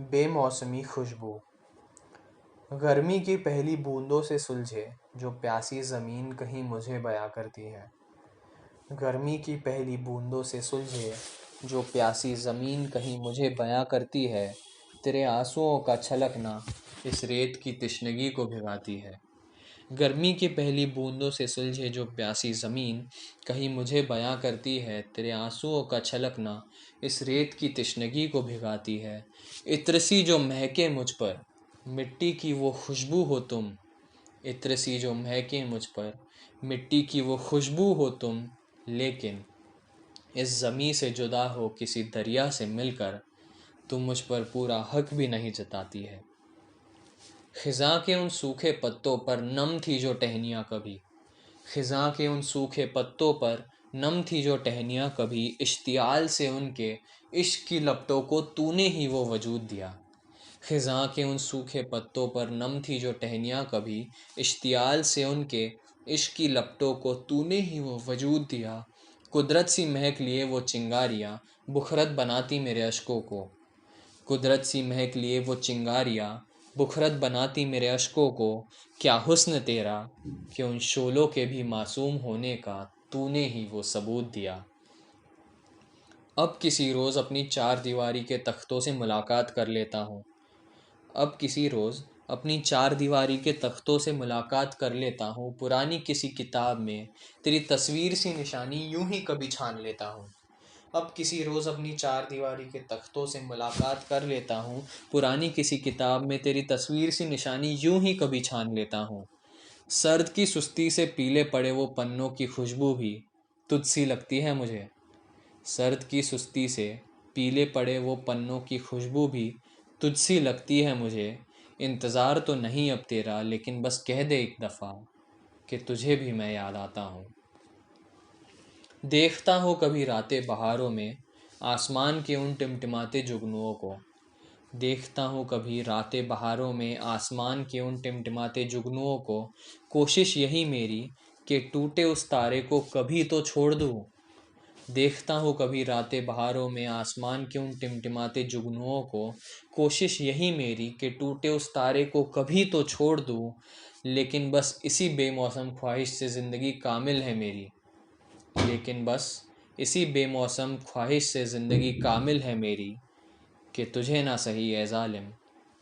بے موسمی خوشبو گرمی کی پہلی بوندوں سے سلجھے جو پیاسی زمین کہیں مجھے بیاں کرتی ہے۔ گرمی کی پہلی بوندوں سے سلجھے جو پیاسی زمین کہیں مجھے بیاں کرتی ہے، تیرے آنسوؤں کا چھلکنا اس ریت کی تشنگی کو بھگاتی ہے۔ گرمی کی پہلی بوندوں سے سلجھے جو پیاسی زمین کہیں مجھے بیاں کرتی ہے، تیرے آنسوؤں کا چھلکنا اس ریت کی تشنگی کو بھگاتی ہے۔ عطر سی جو مہکے مجھ پر مٹی کی وہ خوشبو ہو تم، عطر سی جو مہکے مجھ پر مٹی کی وہ خوشبو ہو تم، لیکن اس زمیں سے جدا ہو کسی دریا سے مل کر تم مجھ پر پورا حق بھی نہیں جتاتی ہے۔ خزاں کے ان سوکھے پتوں پر نم تھی جو ٹہنیاں کبھی، خزاں کے ان سوکھے پتوں پر نم تھی جو ٹہنیاں کبھی، اشتعال سے ان کے عشق کی لپٹوں کو تو نے ہی وہ وجود دیا۔ خزاں کے ان سوکھے پتوں پر نم تھی جو ٹہنیاں کبھی، اشتعال سے ان کے عشق کی لپٹوں کو تو نے ہی وہ وجود دیا۔ قدرت سی مہک لیے وہ چنگاریاں بخرت بناتی میرے اشکوں کو، قدرت سی مہک لیے وہ چنگاریاں بخرت بناتی میرے اشکوں کو۔ کیا حسن تیرا کہ ان شعلوں کے بھی معصوم ہونے کا تو نے ہی وہ ثبوت دیا۔ اب کسی روز اپنی چار دیواری کے تختوں سے ملاقات کر لیتا ہوں، اب کسی روز اپنی چار دیواری کے تختوں سے ملاقات کر لیتا ہوں، پرانی کسی کتاب میں تیری تصویر سی نشانی یوں ہی کبھی چھان لیتا ہوں۔ اب کسی روز اپنی چار دیواری کے تختوں سے ملاقات کر لیتا ہوں، پرانی کسی کتاب میں تیری تصویر سی نشانی یوں ہی کبھی چھان لیتا ہوں۔ سرد کی سستی سے پیلے پڑے وہ پنوں کی خوشبو بھی تجھ سی لگتی ہے مجھے، سرد کی سستی سے پیلے پڑے وہ پنوں کی خوشبو بھی تجھ سی لگتی ہے مجھے۔ انتظار تو نہیں اب تیرا، لیکن بس کہہ دے ایک دفعہ کہ تجھے بھی میں یاد آتا ہوں۔ دیکھتا ہوں کبھی راتیں بہاروں میں آسمان کے ان ٹمٹماتے جگنوؤں کو، دیکھتا ہوں کبھی راتیں بہاروں میں آسمان کے ان ٹمٹماتے جگنوؤں کو، کوشش یہی میری کہ ٹوٹے اس تارے کو کبھی تو چھوڑ دوں۔ دیکھتا ہوں کبھی راتیں بہاروں میں آسمان کے ان ٹمٹماتے جگنوؤں کو، کوشش یہی میری کہ ٹوٹے اس تارے کو کبھی تو چھوڑ دوں، لیکن بس اسی بے موسم خواہش سے زندگی کامل ہے میری، لیکن بس اسی بے موسم خواہش سے زندگی کامل ہے میری کہ تجھے نہ سہی اے ظالم،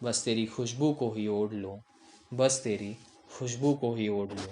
بس تیری خوشبو کو ہی اوڑھ لوں، بس تیری خوشبو کو ہی اوڑھ لوں۔